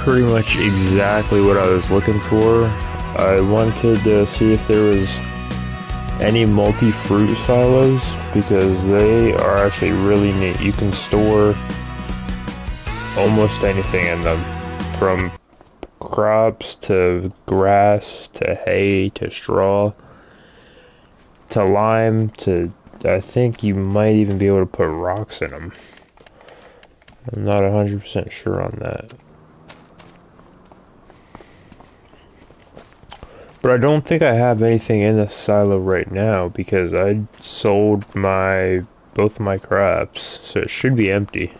Pretty much exactly what I was looking for. I wanted to see if there was any multi-fruit silos because they are actually really neat. You can store almost anything in them, from crops to grass to hay to straw to lime to I think you might even be able to put rocks in them. I'm not 100% sure on that. But I don't think I have anything in the silo right now because I sold both my crops, so it should be empty.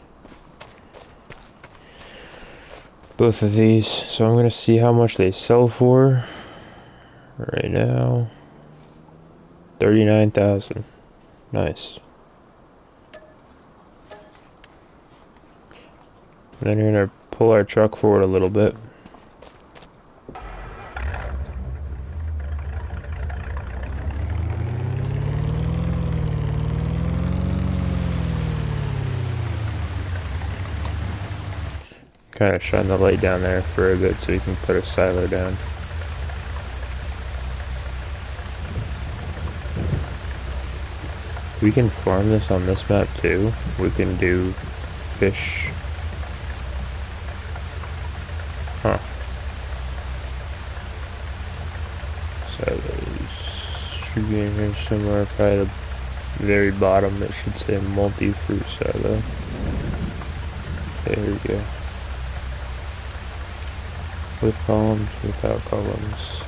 Both of these, so I'm gonna see how much they sell for right now. 39,000. Nice. And then you're gonna pull our truck forward a little bit. Kind of shine the light down there for a bit so you can put a silo down. We can farm this on this map too. We can do fish. Huh. Silos should be in here somewhere, probably the very bottom. It should say multi-fruit silo. There we go. With columns, without columns.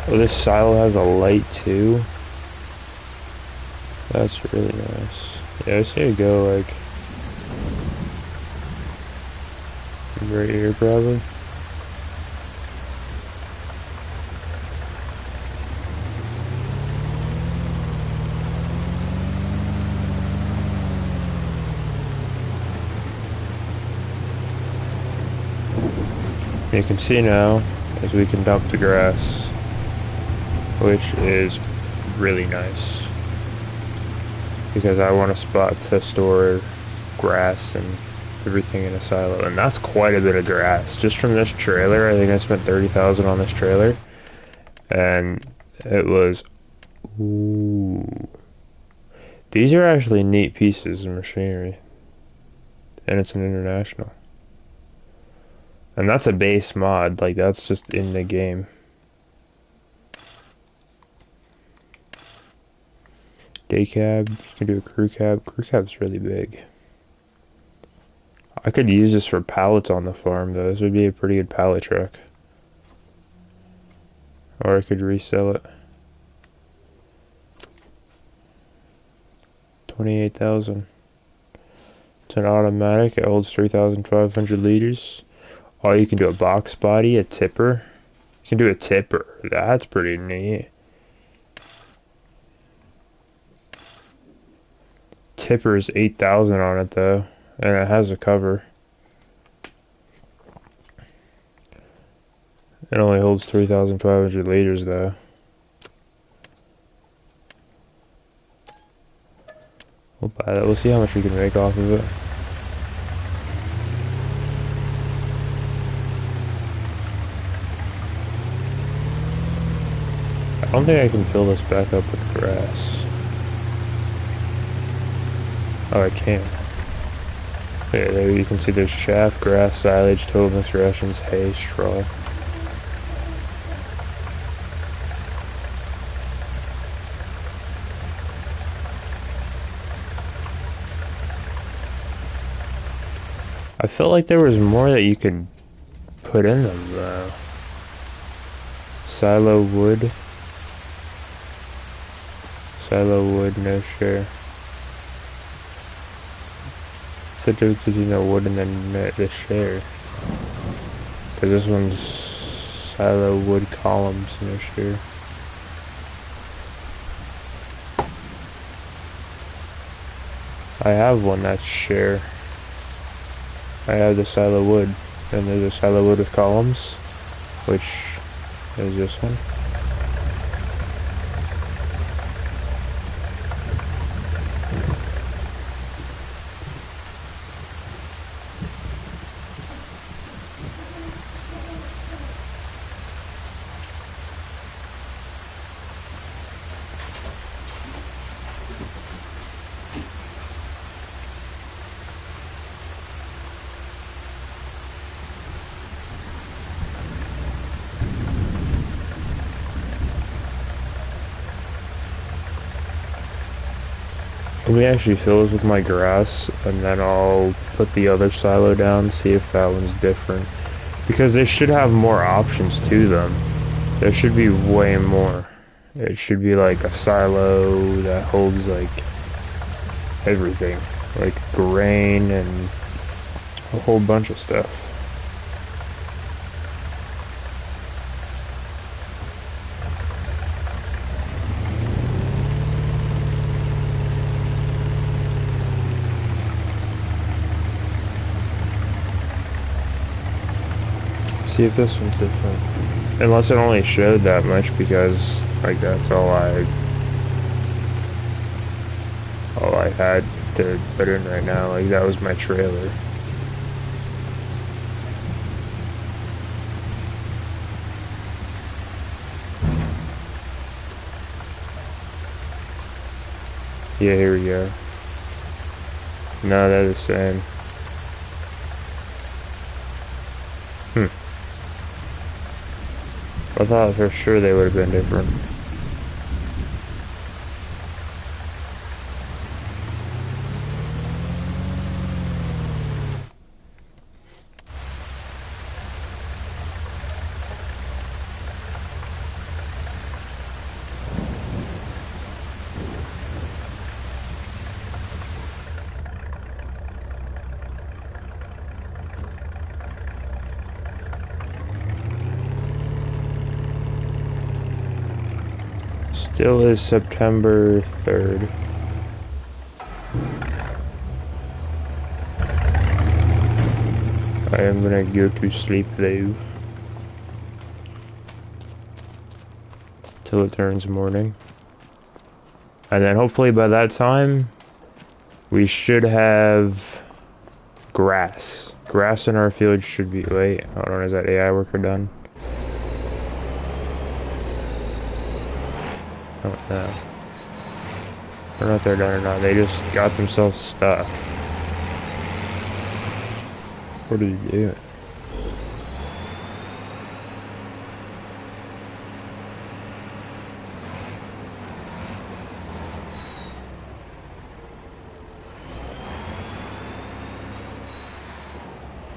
Oh, this silo has a light too. That's really nice. Yeah, I say go like right here probably. You can see now as we can dump the grass, which is really nice because I want a spot to store grass and everything in a silo, and that's quite a bit of grass just from this trailer. I think I spent 30,000 on this trailer, and it was ooh. These are actually neat pieces of machinery, and it's an international. And that's a base mod, like that's just in the game. Day cab, you can do a crew cab. Crew cab's really big. I could use this for pallets on the farm though. This would be a pretty good pallet truck. Or I could resell it. 28,000. It's an automatic, it holds 3,500 liters. Oh, you can do a box body, a tipper. You can do a tipper. That's pretty neat. Tipper is 8,000 on it though, and it has a cover. It only holds 3,500 liters though. We'll buy that. We'll see how much we can make off of it. I don't think I can fill this back up with grass. Oh, I can. Yeah, there you can see there's chaff, grass, silage, total mixed rations, hay, straw. I felt like there was more that you could put in them though. Silo wood. Silo wood, no share. What's the difference between the wood and the share? Because this one's silo wood columns, no share. I have one that's share. I have the silo wood, and there's a silo wood with columns, which is this one. Let me actually fill this with my grass, and then I'll put the other silo down, see if that one's different. Because they should have more options to them. There should be way more. It should be like a silo that holds like everything. Like grain and a whole bunch of stuff. See if this one's different. Unless it only showed that much because like that's all I had to put in right now. Like that was my trailer. Yeah, here we go. No, they're the same. I thought for sure they would have been different. Still is September 3rd. I am gonna go to sleep though. Till it turns morning. And then hopefully by that time, we should have grass. Grass in our field should be, wait, hold on, is that AI worker done? I don't know. I don't know if they're done or not. They just got themselves stuck. What are you doing?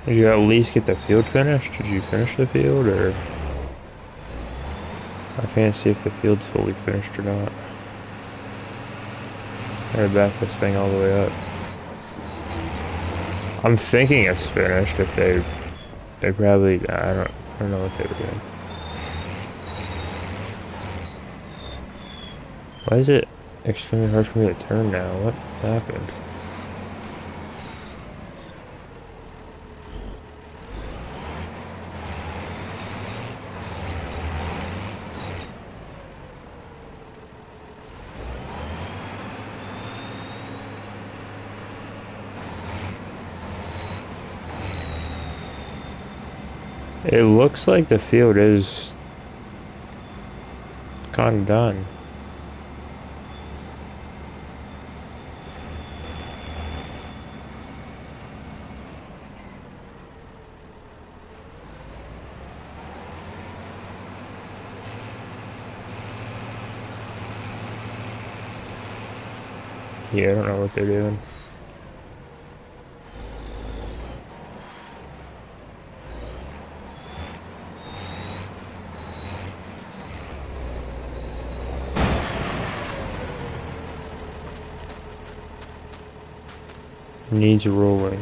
Did you at least get the field finished? Did you finish the field, or? I can't see if the field's fully finished or not. I gotta back this thing all the way up. I'm thinking it's finished. If they probably, I don't know what they were doing. Why is it extremely hard for me to turn now? What happened? It looks like the field is kind of done. Yeah, I don't know what they're doing. Needs rolling.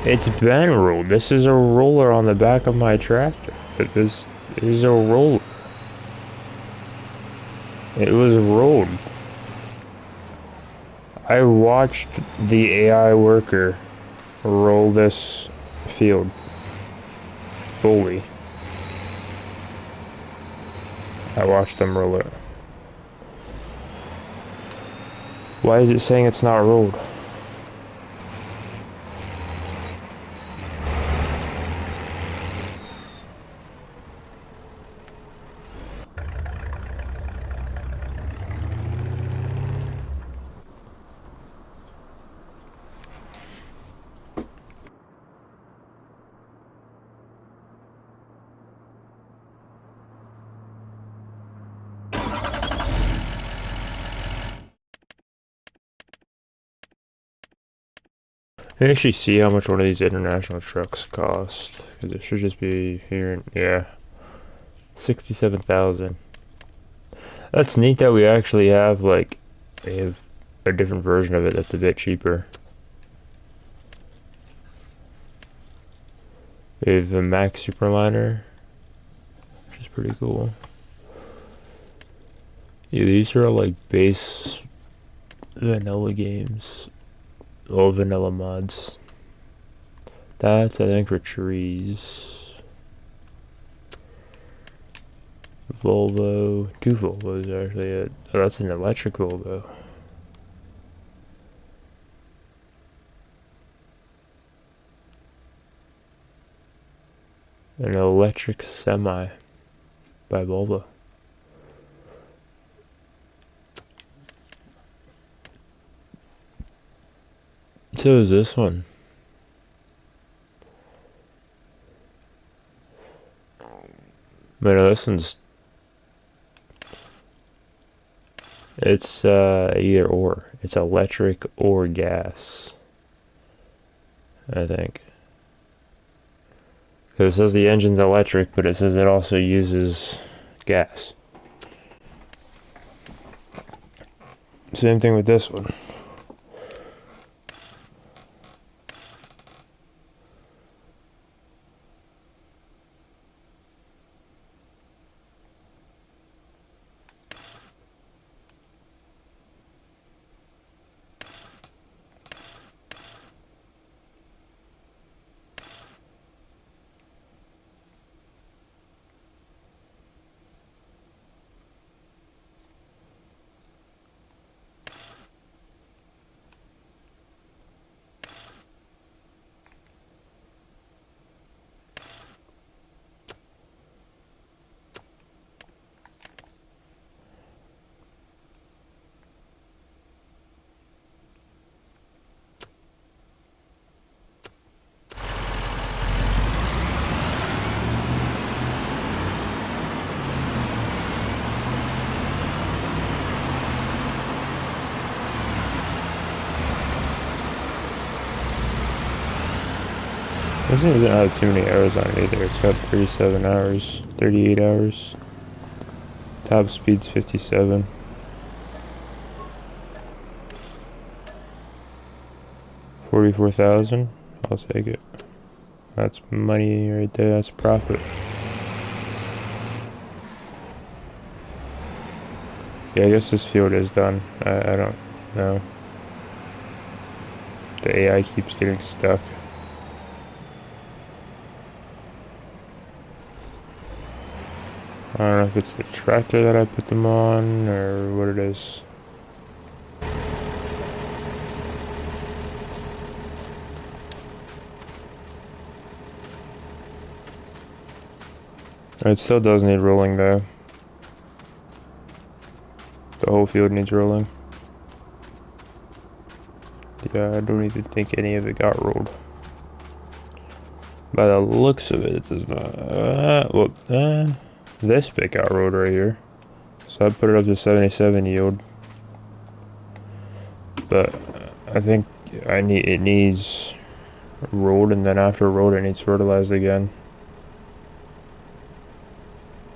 It's been rolled. This is a roller on the back of my tractor. This is a roller. It was rolled. I watched the AI worker roll this field fully. I watched them roll it. Why is it saying it's not rolled? I actually see how much one of these international trucks cost, because it should just be here. Yeah, 67,000. That's neat that we actually have like a different version of it that's a bit cheaper. We have a Max Superliner, which is pretty cool. Yeah, these are all like base vanilla games, all vanilla mods. That's I think for trees. Volvo, two Volvos actually. Oh, that's an electric Volvo. An electric semi by Volvo. So is this one. But no, this one's it's either or. It's electric or gas, I think. Because it says the engine's electric, but it says it also uses gas. Same thing with this one. This thing doesn't have too many hours on it either. It's got 37 hours, 38 hours. Top speed's 57. $44,000. I'll take it. That's money right there. That's profit. Yeah, I guess this field is done. I don't know. The AI keeps getting stuck. I don't know if it's the tractor that I put them on or what it is. It still does need rolling though. The whole field needs rolling. Yeah, I don't even think any of it got rolled. By the looks of it, it does not. This bit got rolled right here. So I put it up to 77 yield. But I think it needs rolled, and then after rolled it needs fertilized again.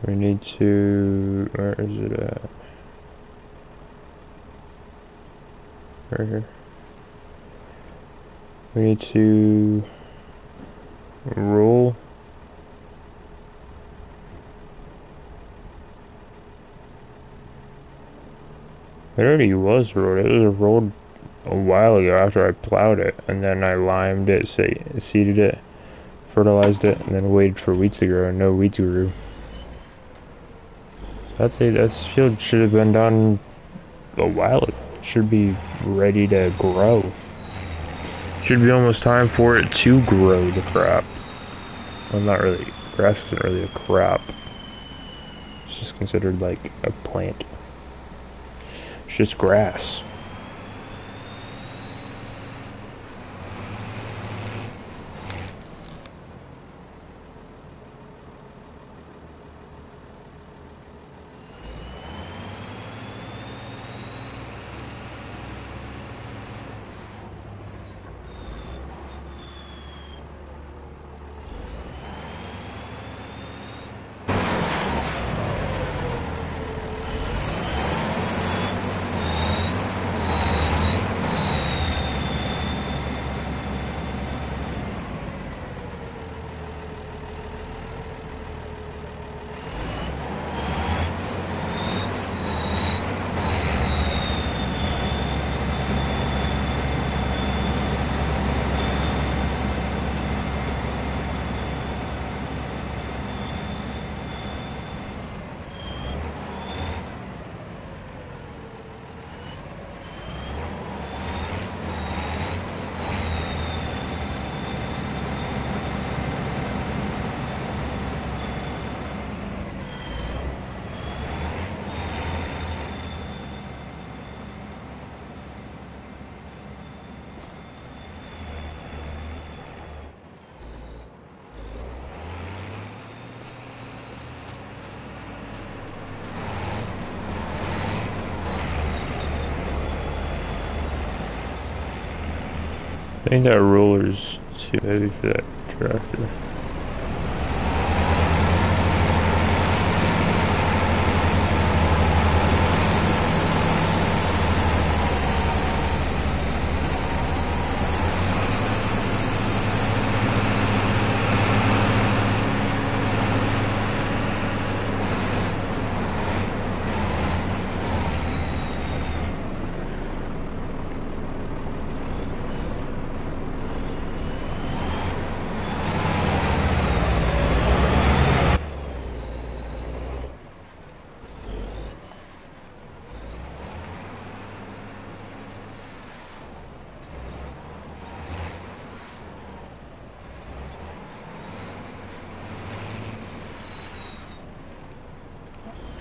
We need to, where is it at? Right here. We need to roll. It already was rolled. It was rolled a while ago after I plowed it, and then I limed it, seeded it, fertilized it, and then waited for wheat to grow, and no wheat grew. That field should have been done a while ago. It should be ready to grow. Should be almost time for it to grow the crop. Well, not really. Grass isn't really a crop. It's just considered like a plant. It's just grass. I think that roller's too heavy for that tractor.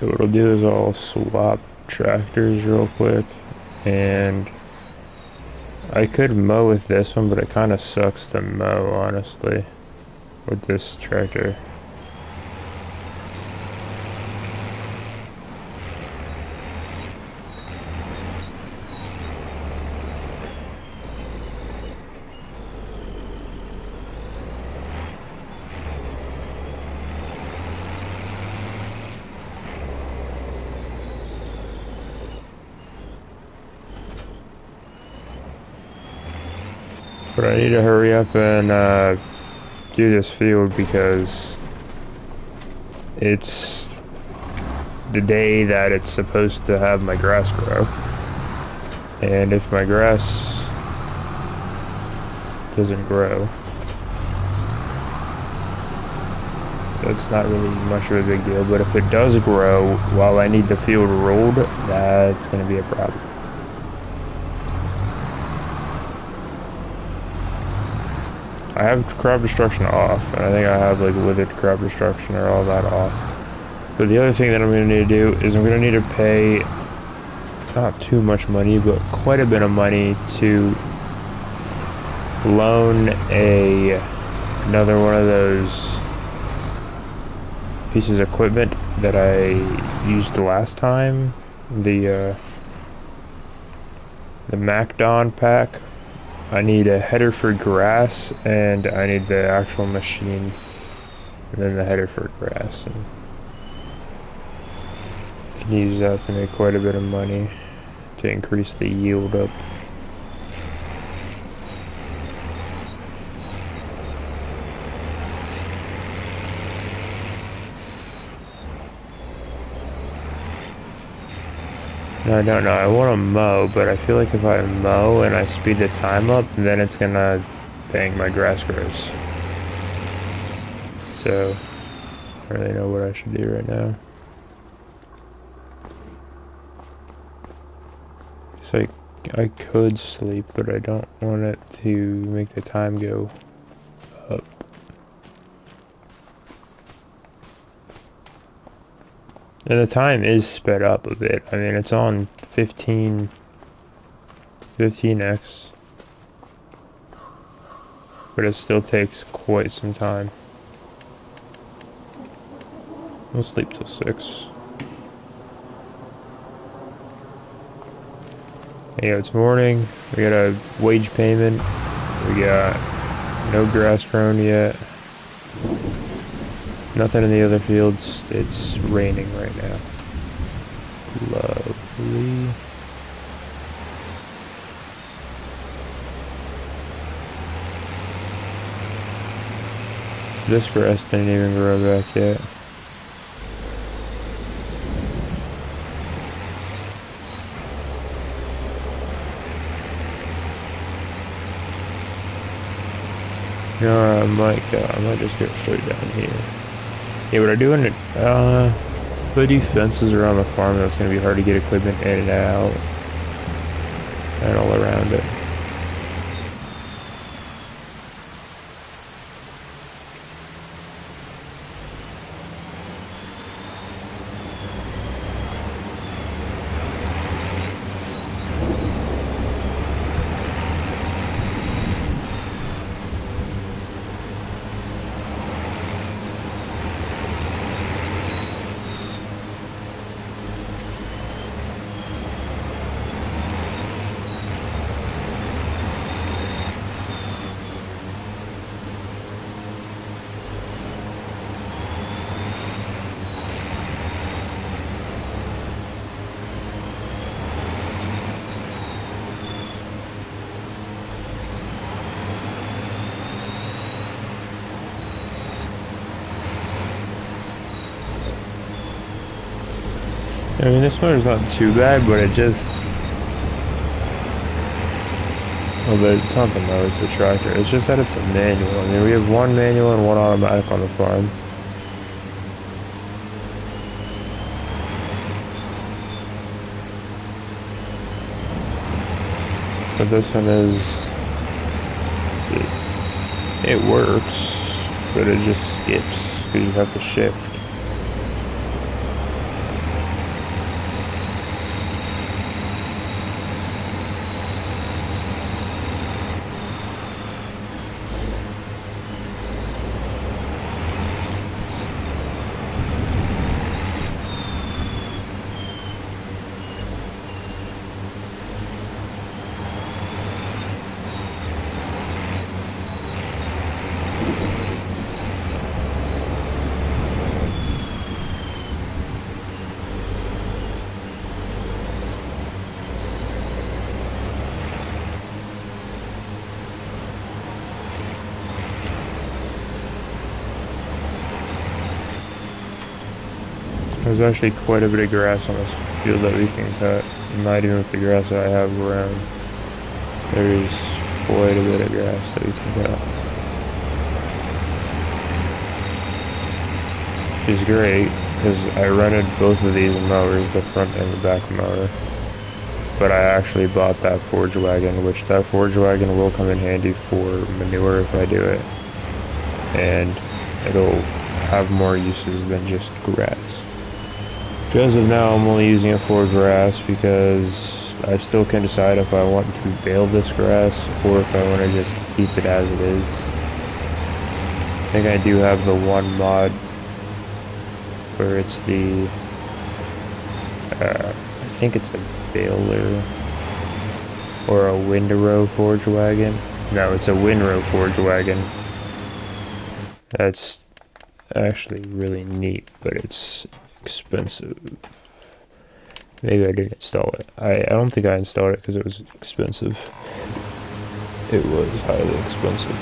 So what I'll do is I'll swap tractors real quick, and I could mow with this one, but it kind of sucks to mow, honestly, with this tractor. But I need to hurry up and do this field because it's the day that it's supposed to have my grass grow. And if my grass doesn't grow, that's not really much of a big deal. But if it does grow while I need the field rolled, that's going to be a problem. I have crop destruction off, and I think I have like withered crop destruction or all that off. But the other thing that I'm going to need to do is I'm going to need to pay not too much money, but quite a bit of money to loan another one of those pieces of equipment that I used the last time, the MacDon pack. I need a header for grass, and I need the actual machine, and then the header for grass. And I can use that to make quite a bit of money to increase the yield up. No, I don't know. I want to mow, but I feel like if I mow and I speed the time up, then it's gonna bang my grass grows. So, I don't really know what I should do right now. So I could sleep, but I don't want it to make the time go up. And the time is sped up a bit. I mean, it's on 15x, but it still takes quite some time. We'll sleep till 6. Yeah, it's morning. We got a wage payment. We got no grass grown yet. Nothing in the other fields. It's raining right now. Lovely. This grass didn't even grow back yet. No, I might just go straight down here. Yeah, what I do in it, if I do fences around the farm, it's gonna be hard to get equipment in and out, and all around it. I mean, this motor's not too bad, but it just... Well, it's not the mower, it's the tractor. It's just that it's a manual. I mean, we have one manual and one automatic on the farm. But this one is... It works, but it just skips, because you have to shift. There's actually quite a bit of grass on this field that we can cut. Not even with the grass that I have around. There's quite a bit of grass that we can cut. Which is great, because I rented both of these mowers, the front and the back mower. But I actually bought that forage wagon, which that forage wagon will come in handy for manure if I do it. And it'll have more uses than just grass. As of now, I'm only using it for grass because I still can decide if I want to bale this grass or if I want to just keep it as it is. I think I do have the one mod where it's the, I think it's a baler or a windrow forage wagon. No, it's a windrow forage wagon. That's actually really neat, but it's expensive. Maybe I didn't install it. I don't think I installed it because it was expensive. It was highly expensive.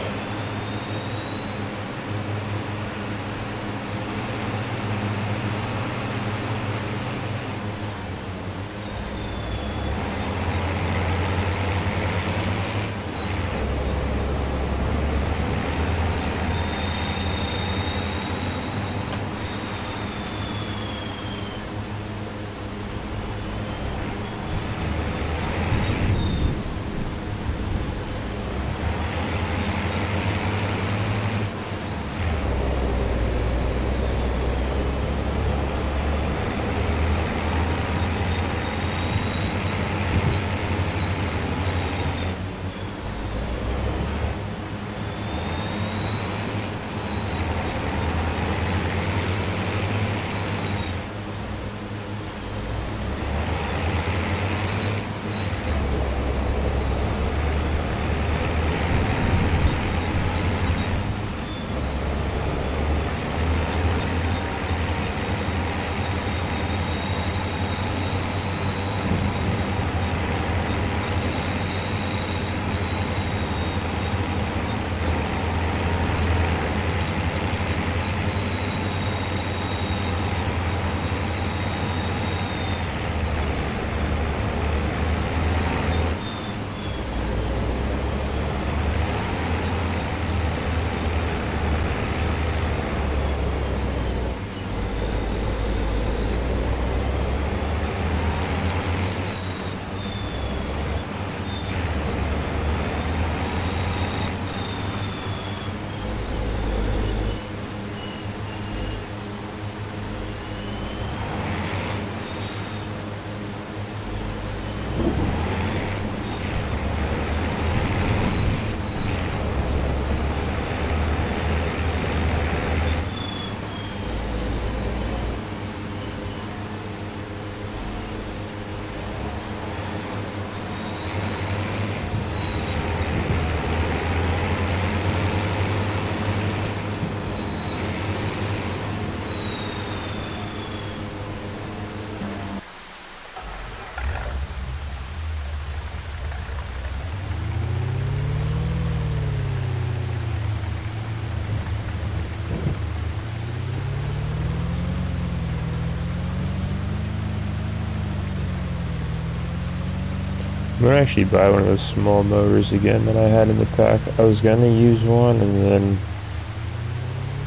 gonna actually buy one of those small mowers again that I had in the pack. I was gonna use one and then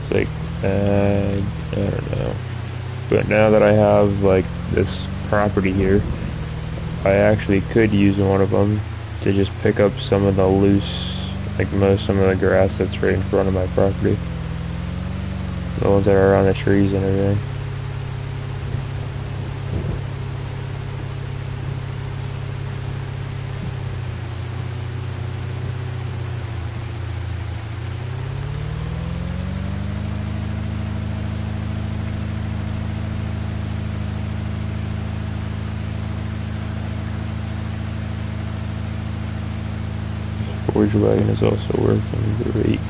it's like, I don't know. But now that I have like this property here, I actually could use one of them to just pick up some of the loose, like some of the grass that's right in front of my property. The ones that are around the trees and everything. Forge wagon is also working great.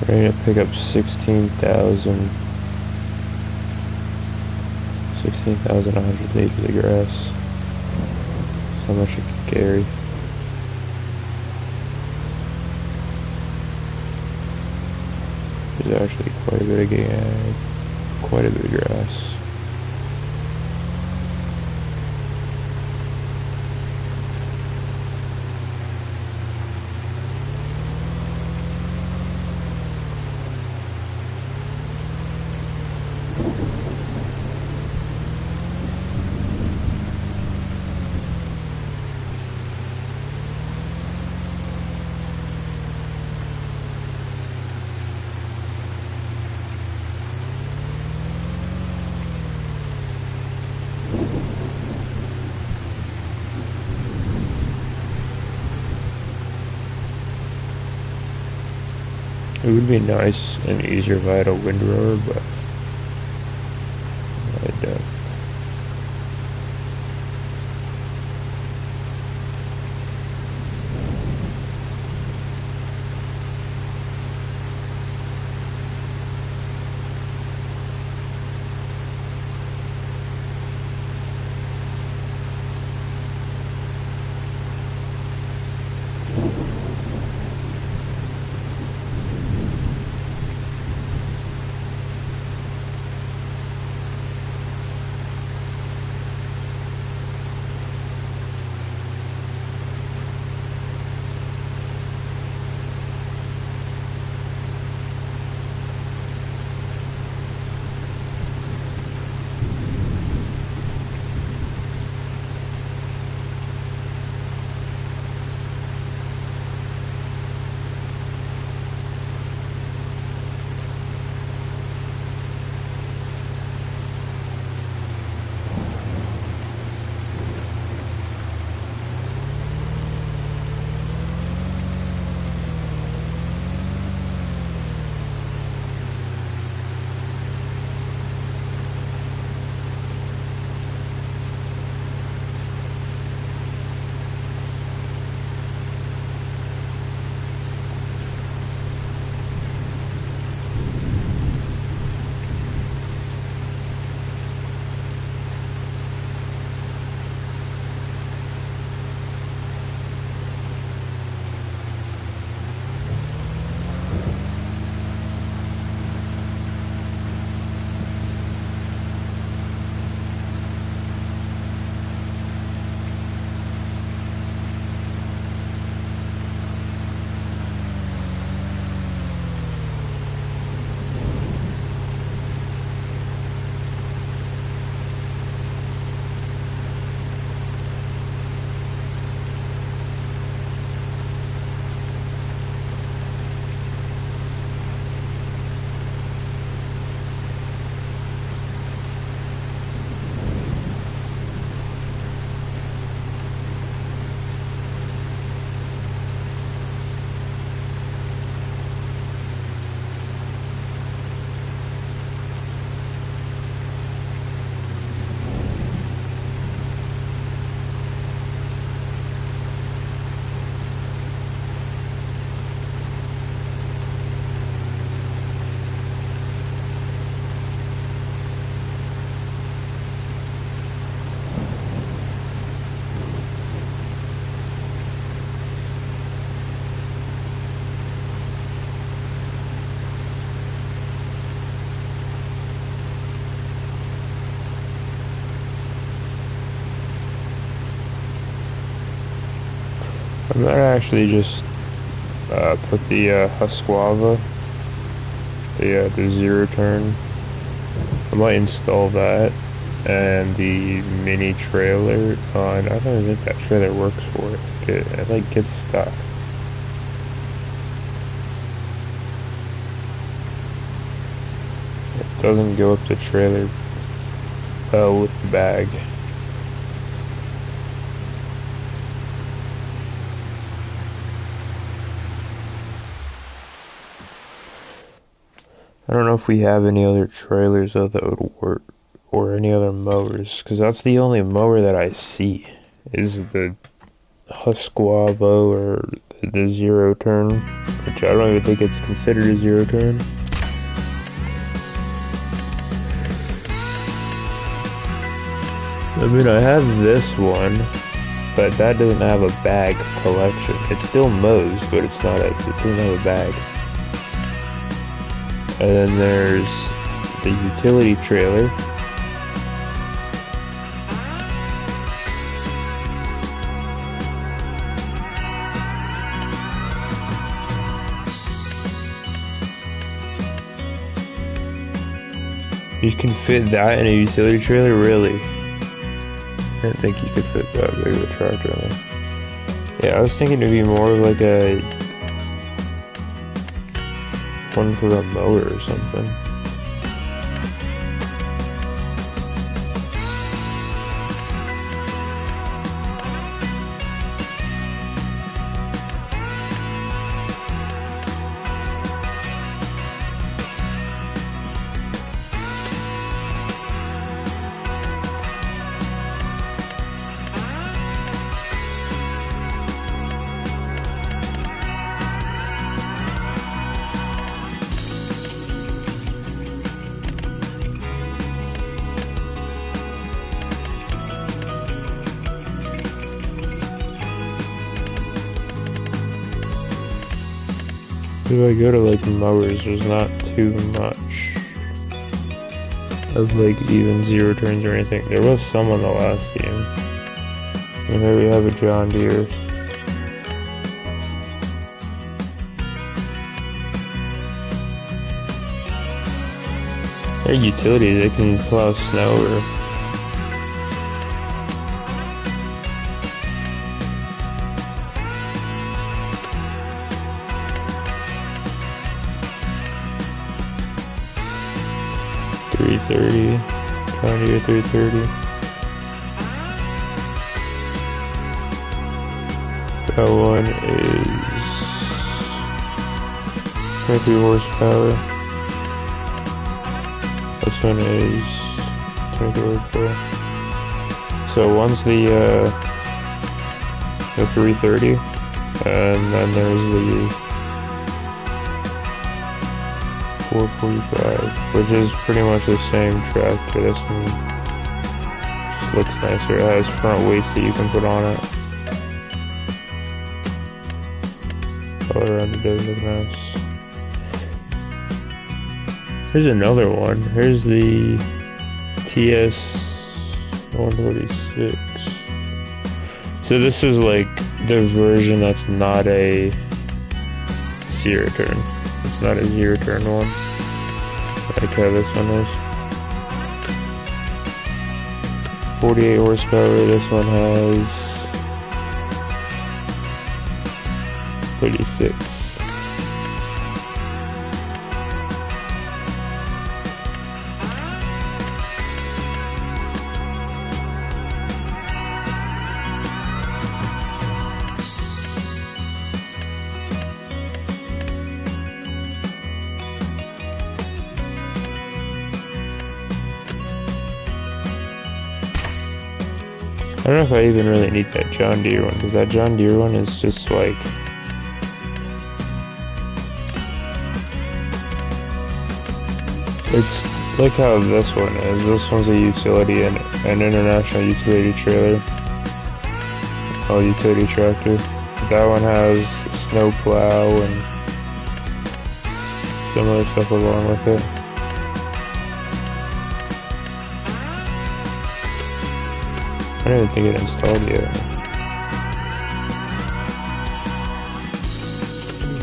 Ready to pick up 16,100 acres of grass. That's how much it can carry. There's actually quite a bit of grass. It would be nice and easier if I had a windrower, but I don't. I might actually just put the Husqvarna, the zero turn. I might install that and the mini trailer. I don't think that trailer works for it. It like gets stuck. It doesn't go up the trailer with the bag. I don't know if we have any other trailers though that would work, or any other mowers, because that's the only mower that I see, is the Husqvarna or the zero turn, which I don't even think it's considered a zero turn. I mean, I have this one, but that doesn't have a bag collection. It still mows, but it doesn't have a bag. And then there's the utility trailer. You can fit that in a utility trailer, really? I didn't think you could fit that big of a tractor in there. Yeah, I was thinking it'd be more of like a one for a mower or something. If I go to like mowers, there's not too much of like even zero turns or anything. There was some on the last team. And here we have a John Deere. They're utilities, they can plow snow or $330, John Deere $330. That one is 23 horsepower. This one is 23 horsepower. So one's the 330, and then there's the 445, which is pretty much the same tractor. This one just looks nicer. It has front weights that you can put on it. All around it does look nice. Here's another one. Here's the TS 146. So this is like the version that's not a zero turn. It's not a zero turn one, like how this one is. 48 horsepower, this one has 36. I don't know if I even really need that John Deere one, because that John Deere one is just like... It's like how this one is. This one's a utility and an international utility trailer. Oh, utility tractor. That one has a snow plow and some other stuff along with it. I don't even think it installed yet.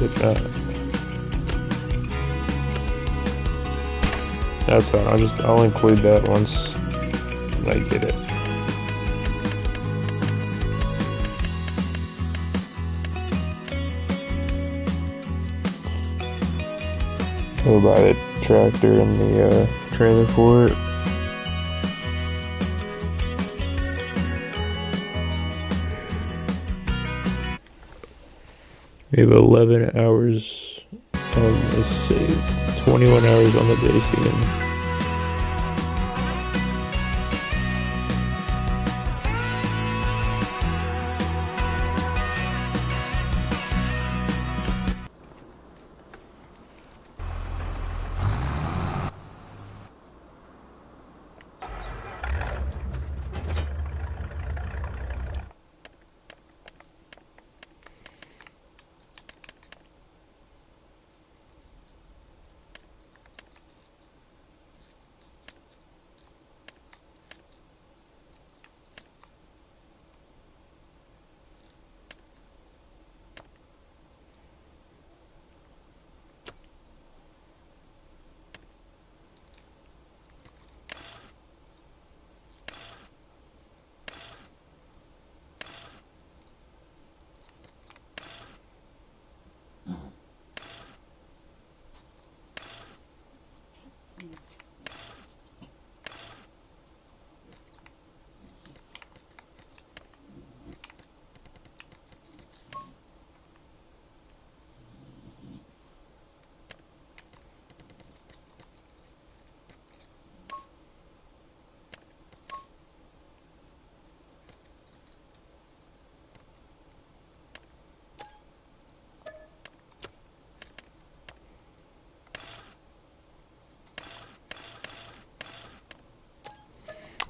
If not, that's fine. I'll include that once I get it. We'll buy the tractor and the trailer for it. We have 11 hours on this save. 21 hours on the base again.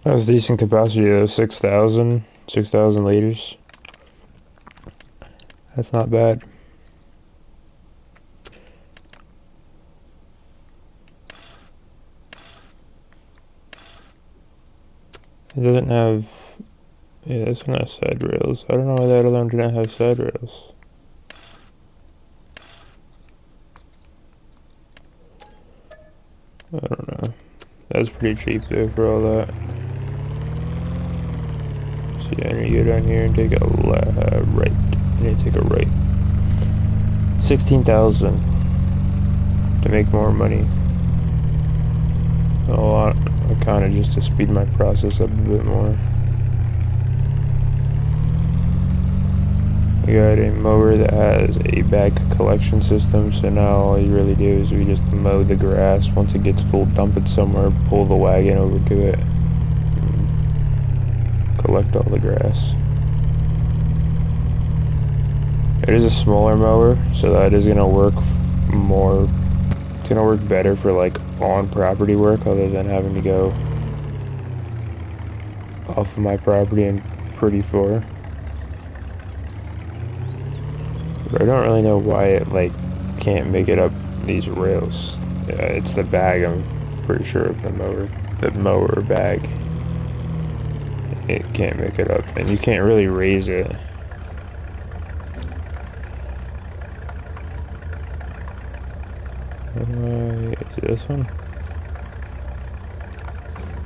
That was decent capacity though, 6,000 liters. That's not bad. It doesn't have, yeah, this one has side rails. I don't know why that other one didn't have side rails. I don't know. That's pretty cheap though for all that. So yeah, I need to go down here and take a right. I need to take a right. 16,000 to make more money. A lot, kind of just to speed my process up a bit more. We got a mower that has a bag collection system, so now all you really do is we just mow the grass. Once it gets full, dump it somewhere, pull the wagon over to it, and collect all the grass. It is a smaller mower, so that is going to work more, it's going to work better for like on property work other than having to go off of my property and pretty far. But I don't really know why it like can't make it up these rails. It's the bag, I'm pretty sure, of the mower bag. It can't make it up, and you can't really raise it. Is it this one?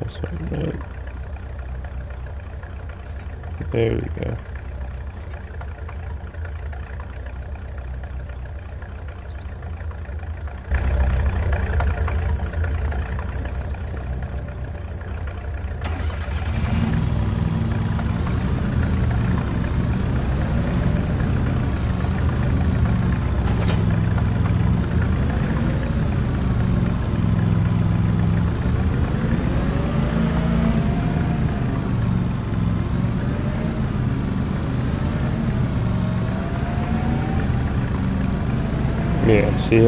This one, no. There we go. Yeah, see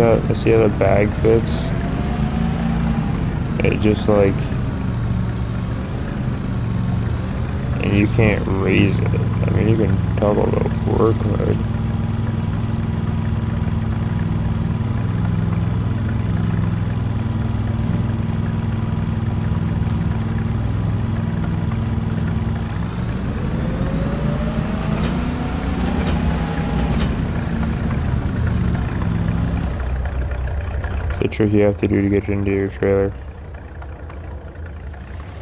how the bag fits? It just like, and you can't raise it. I mean, you can toggle the work mode. trick you have to do to get into your trailer.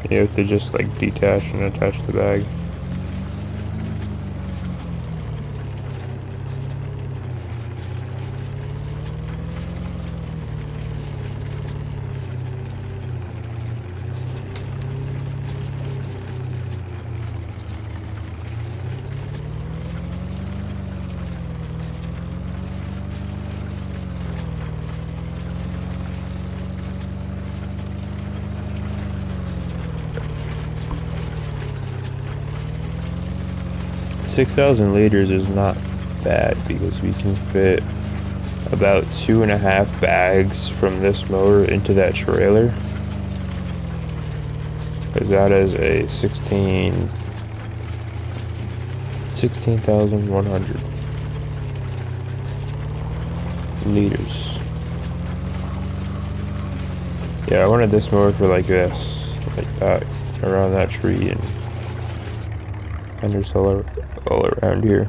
You have to just like detach and attach the bag. 6,000 liters is not bad because we can fit about 2.5 bags from this motor into that trailer. Because that is a 16,100 liters. Yeah, I wanted this motor for like this, like that, around that tree and just all around here.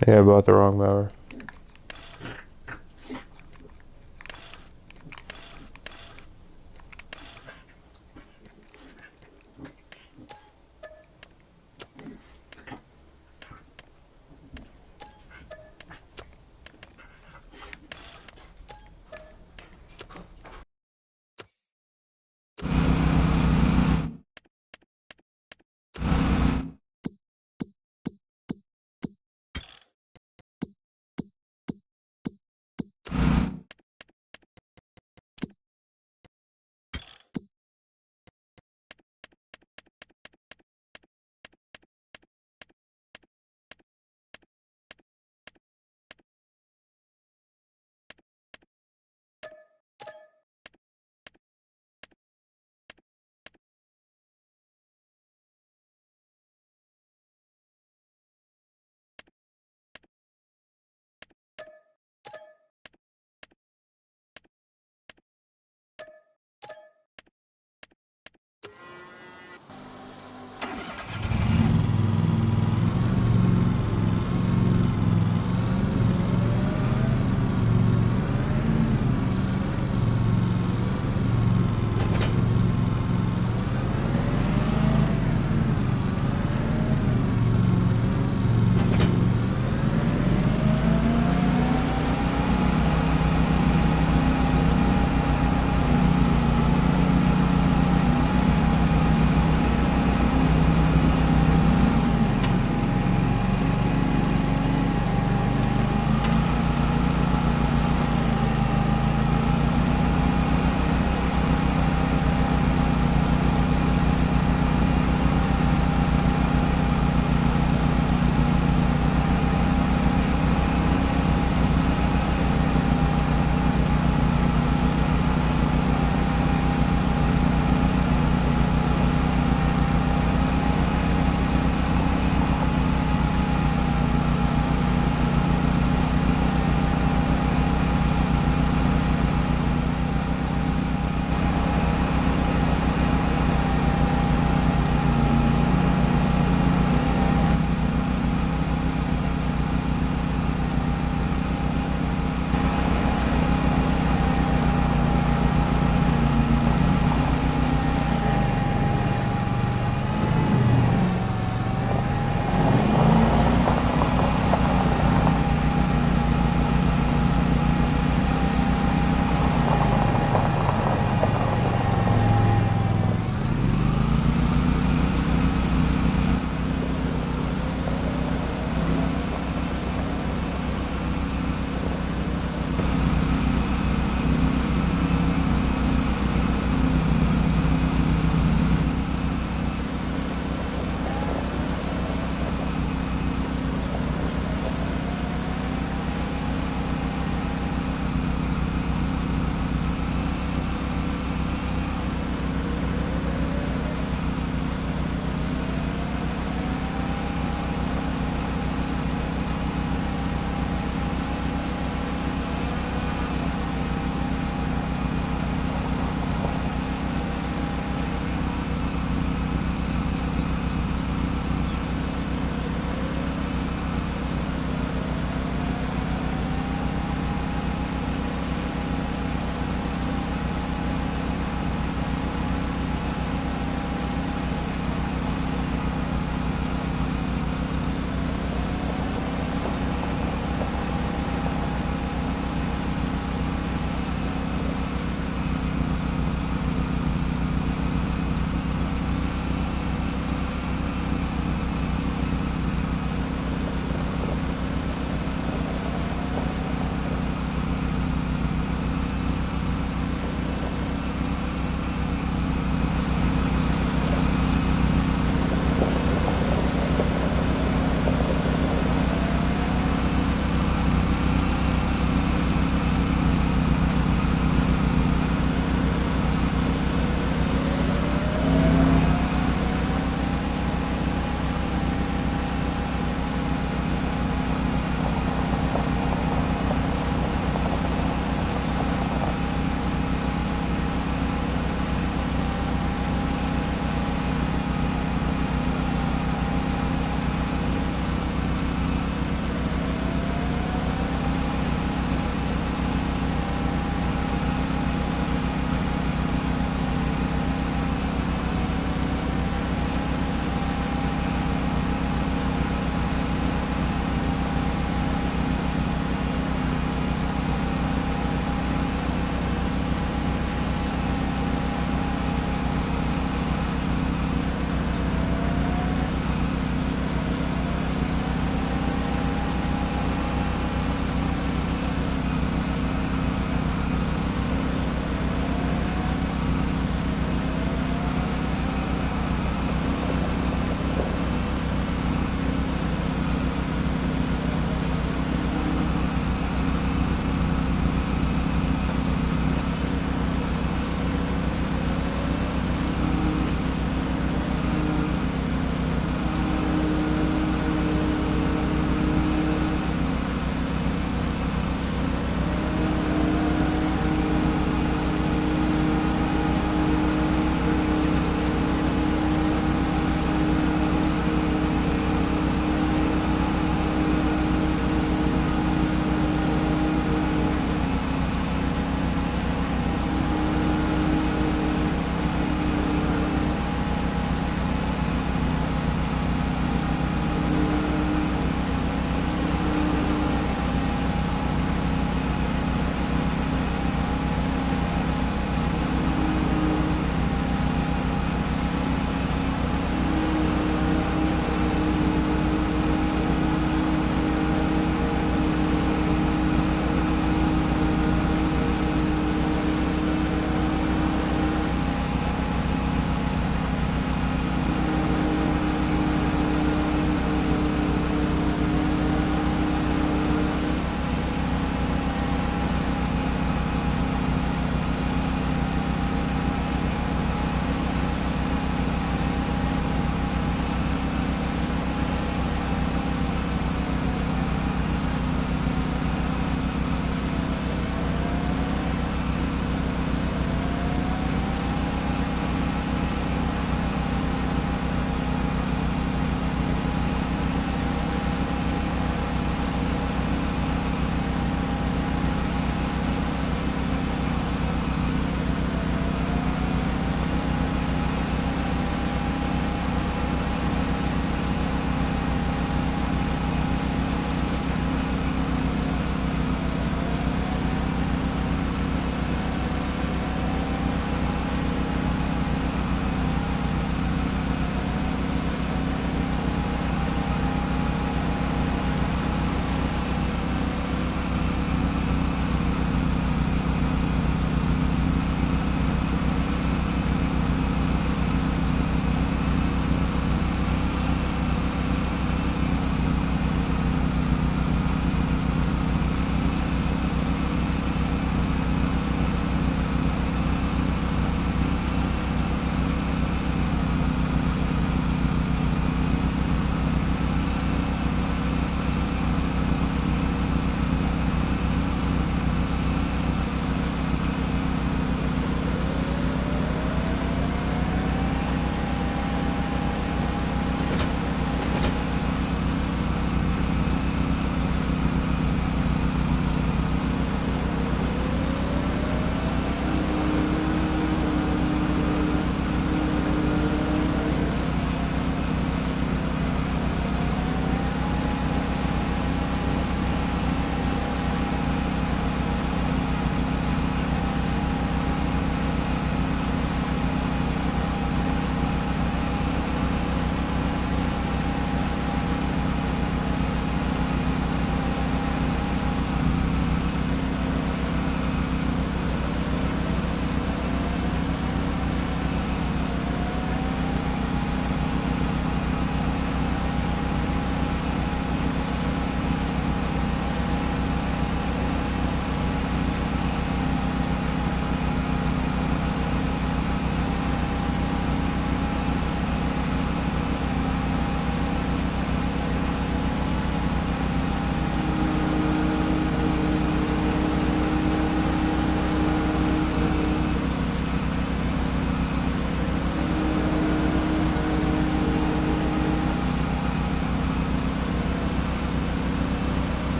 I think I bought the wrong mower.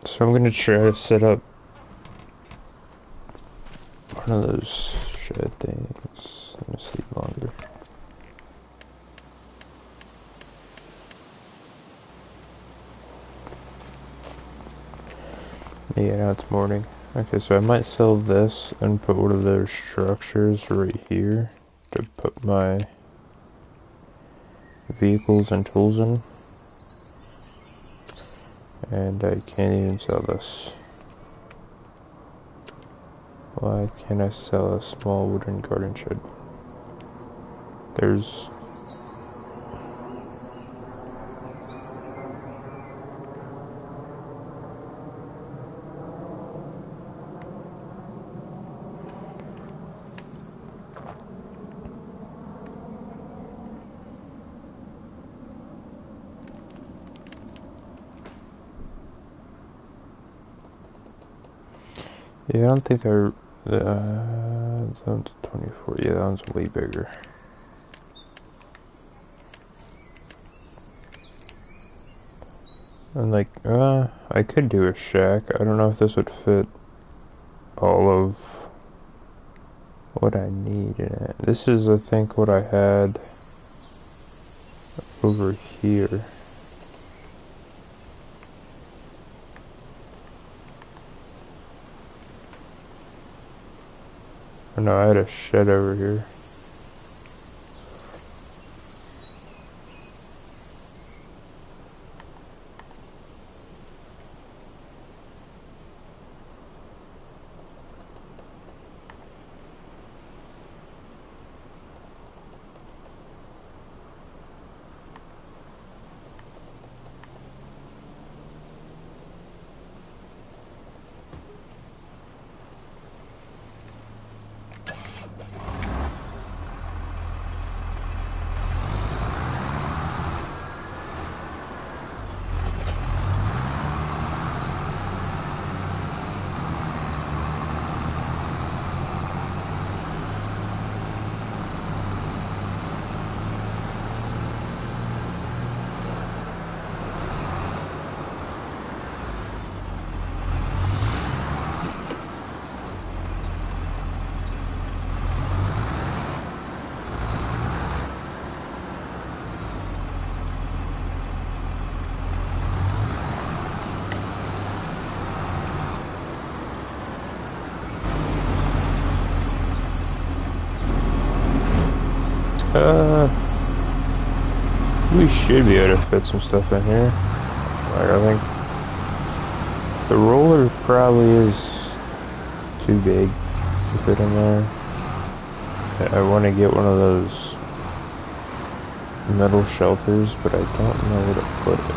So I'm gonna try to set up one of those shed things. I'm gonna sleep longer. Yeah, now it's morning. Okay, so I might sell this and put one of those structures right here to put my vehicles and tools in. And I can't even sell this. Why can't I sell a small wooden garden shed? There's... Yeah, I don't think I... that one's 24. Yeah, that one's way bigger. And like, I could do a shack. I don't know if this would fit all of what I need in it. This is, I think, what I had over here. Oh, no, I had a shed over here. We should be able to fit some stuff in here. Like, I think the roller probably is too big to fit in there. I want to get one of those metal shelters, but I don't know where to put it.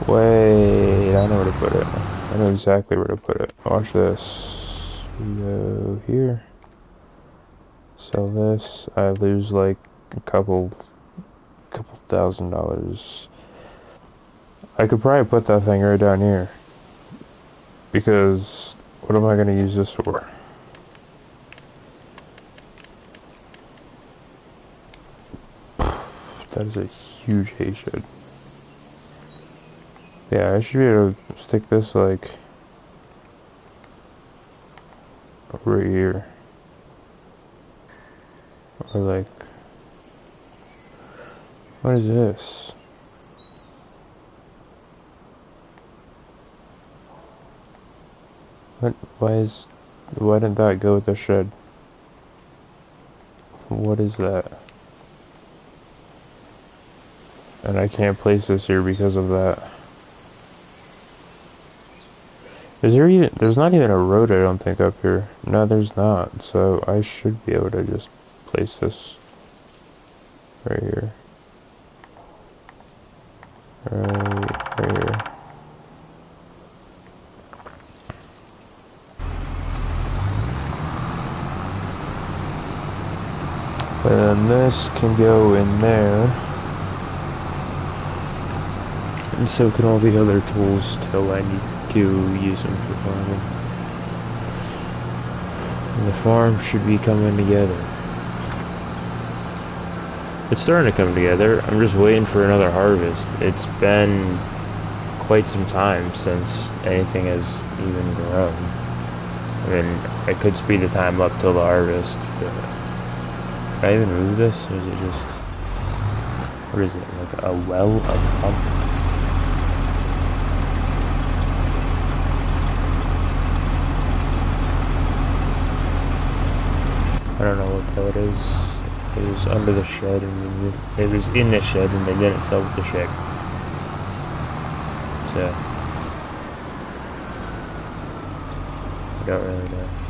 Wait, I know where to put it. I know exactly where to put it. Watch this. We go here. Sell this. I lose like a couple $1,000. I could probably put that thing right down here. Because what am I going to use this for? That is a huge hay shed. Yeah, I should be able to stick this like right here. Or like, what is this? Why didn't that go with the shed? What is that? And I can't place this here because of that. There's not even a road, I don't think, up here. No, there's not. So I should be able to just place this right here. Right here. And then this can go in there. And so can all the other tools till I need to use them for farming. And the farm should be coming together. It's starting to come together. I'm just waiting for another harvest. It's been quite some time since anything has even grown. I mean, I could speed the time up till the harvest, but can I even move this, or is it just, what is it, like a well, a pump? I don't know what that is. It was under the shed, and it was in the shed, and they didn't sell the shed. So, I don't really know.